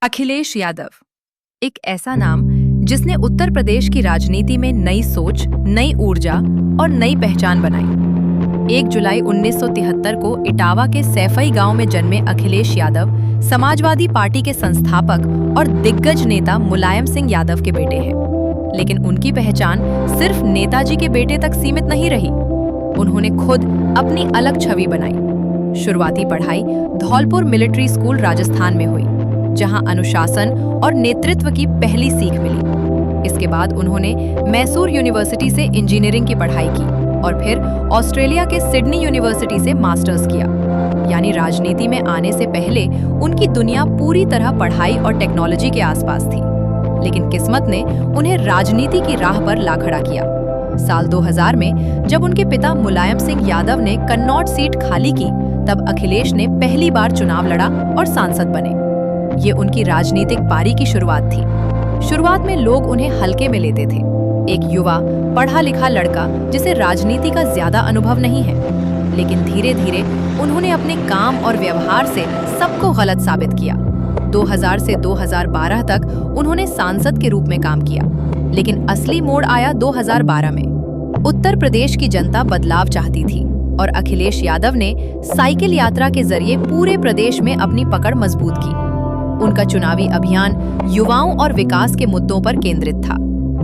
अखिलेश यादव एक ऐसा नाम जिसने उत्तर प्रदेश की राजनीति में नई सोच, नई ऊर्जा और नई पहचान बनाई। 1 जुलाई 1973 को इटावा के सैफई गांव में जन्मे अखिलेश यादव समाजवादी पार्टी के संस्थापक और दिग्गज नेता मुलायम सिंह यादव के बेटे हैं। लेकिन उनकी पहचान सिर्फ नेताजी के बेटे तक सीमित नहीं रही। उन्होंने खुद अपनी अलग छवि बनाई। शुरुआती पढ़ाई धौलपुर मिलिट्री स्कूल राजस्थान में हुई, जहां अनुशासन और नेतृत्व की पहली सीख मिली। इसके बाद उन्होंने मैसूर यूनिवर्सिटी से इंजीनियरिंग की पढ़ाई की और फिर ऑस्ट्रेलिया के सिडनी यूनिवर्सिटी से मास्टर्स किया। यानी राजनीति में आने से पहले उनकी दुनिया पूरी तरह पढ़ाई और टेक्नोलॉजी के आसपास थी। लेकिन किस्मत ने उन्हें राजनीति की राह पर ला खड़ा किया। साल 2000 में जब उनके पिता मुलायम सिंह यादव ने कन्नौज सीट खाली की, तब अखिलेश ने पहली बार चुनाव लड़ा और सांसद बने। ये उनकी राजनीतिक पारी की शुरुआत थी। शुरुआत में लोग उन्हें हल्के में लेते थे, एक युवा पढ़ा लिखा लड़का जिसे राजनीति का ज्यादा अनुभव नहीं है। लेकिन धीरे धीरे उन्होंने अपने काम और व्यवहार से सबको गलत साबित किया। 2000 से 2012 तक उन्होंने सांसद के रूप में काम किया, लेकिन असली मोड़ आया 2012 में। उत्तर प्रदेश की जनता बदलाव चाहती थी और अखिलेश यादव ने साइकिल यात्रा के जरिए पूरे प्रदेश में अपनी पकड़ मजबूत की। उनका चुनावी अभियान युवाओं और विकास के मुद्दों पर केंद्रित था।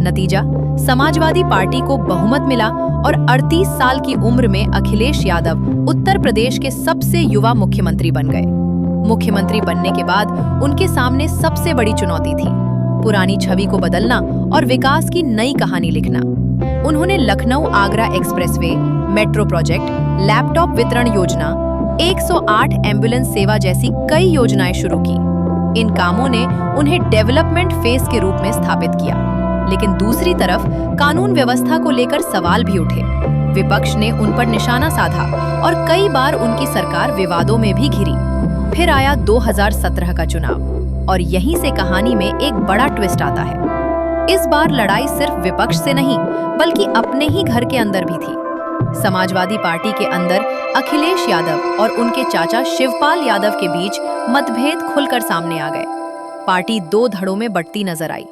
नतीजा, समाजवादी पार्टी को बहुमत मिला और 38 साल की उम्र में अखिलेश यादव उत्तर प्रदेश के सबसे युवा मुख्यमंत्री बन गए। मुख्यमंत्री बनने के बाद उनके सामने सबसे बड़ी चुनौती थी पुरानी छवि को बदलना और विकास की नई कहानी लिखना। उन्होंने Lucknow Agra expressway, metro project, laptop वितरण योजना, 108 एम्बुलेंस सेवा जैसी कई योजनाएं शुरू की। इन कामों ने उन्हें डेवलपमेंट फेस के रूप में स्थापित किया। लेकिन दूसरी तरफ कानून व्यवस्था को लेकर सवाल भी उठे। विपक्ष ने उन पर निशाना साधा और कई बार उनकी सरकार विवादों में भी घिरी। फिर आया 2017 का चुनाव और यहीं से कहानी में एक बड़ा ट्विस्ट आता है। इस बार लड़ाई सिर्फ विपक्ष से नहीं, बल्कि अपने ही घर के अंदर भी थी। समाजवादी पार्टी के अंदर अखिलेश यादव और उनके चाचा शिवपाल यादव के बीच मतभेद खुलकर सामने आ गए। पार्टी 2 धड़ों में बंटती नजर आई।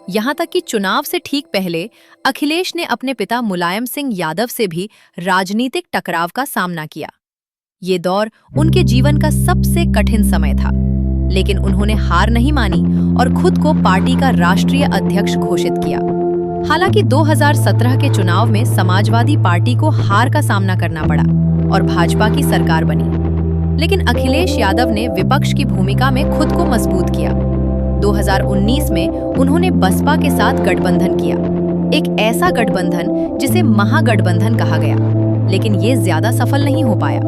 यहां तक कि चुनाव से ठीक पहले अखिलेश ने अपने पिता मुलायम सिंह यादव से भी राजनीतिक टकराव का सामना किया। ये दौर उनके जीवन का सबसे कठिन समय था, लेकिन उन्होंने हार नहीं मानी और खुद को पार्टी का राष्ट्रीय अध्यक्ष घोषित किया। हालांकि 2017 के चुनाव में समाजवादी पार्टी को हार का सामना करना पड़ा और भाजपा की सरकार बनी। लेकिन अखिलेश यादव ने विपक्ष की भूमिका में खुद को मजबूत किया। 2019 में उन्होंने बसपा के साथ गठबंधन किया, एक ऐसा गठबंधन जिसे महागठबंधन कहा गया, लेकिन ये ज्यादा सफल नहीं हो पाया।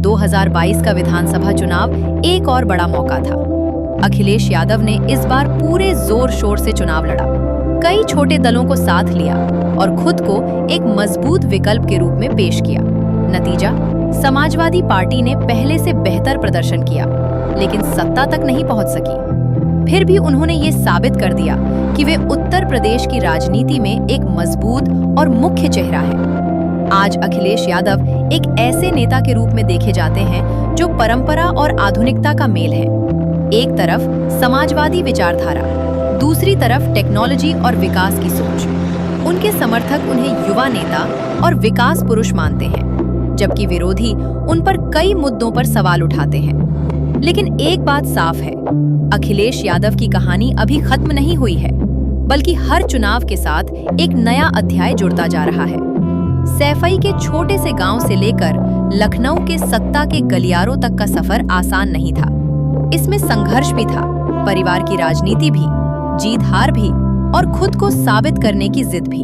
2022 का विधानसभा चुनाव एक और बड़ा मौका था। अखिलेश यादव ने इस बार पूरे जोर शोर से चुनाव लड़ा, कई छोटे दलों को साथ लिया और खुद को एक मजबूत विकल्प के रूप में पेश किया। नतीजा, समाजवादी पार्टी ने पहले से बेहतर प्रदर्शन किया, लेकिन सत्ता तक नहीं पहुंच सकी। फिर भी उन्होंने ये साबित कर दिया कि वे उत्तर प्रदेश की राजनीति में एक मजबूत और मुख्य चेहरा है। आज अखिलेश यादव एक ऐसे नेता के रूप में देखे जाते हैं जो परंपरा और आधुनिकता का मेल है। एक तरफ समाजवादी विचारधारा, दूसरी तरफ टेक्नोलॉजी और विकास की सोच। उनके समर्थक उन्हें युवा नेता और विकास पुरुष मानते हैं, जबकि विरोधी उन पर कई मुद्दों पर सवाल उठाते हैं। लेकिन एक बात साफ है, अखिलेश यादव की कहानी अभी खत्म नहीं हुई है, बल्कि हर चुनाव के साथ एक नया अध्याय जुड़ता जा रहा है। सैफई के छोटे से गांव से लेकर लखनऊ के सत्ता के गलियारों तक का सफर आसान नहीं था। इसमें संघर्ष भी था, परिवार की राजनीति भी, जीत हार भी और खुद को साबित करने की जिद भी।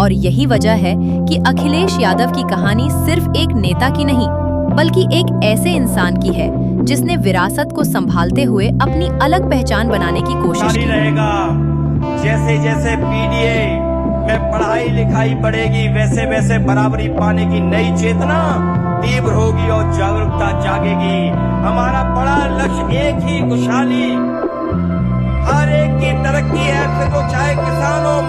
और यही वजह है कि अखिलेश यादव की कहानी सिर्फ एक नेता की नहीं, बल्कि एक ऐसे इंसान की है जिसने विरासत को संभालते हुए अपनी अलग पहचान बनाने की कोशिश की। रहेगा। जैसे जैसे पीडीए में पढ़ाई लिखाई बढ़ेगी, वैसे वैसे बराबरी पाने की नई चेतना तीव्र होगी और जागरूकता जागेगी। हमारा बड़ा लक्ष्य एक ही, खुशहाली, हर एक की तरक्की है, फिर वो चाहे किसान हो,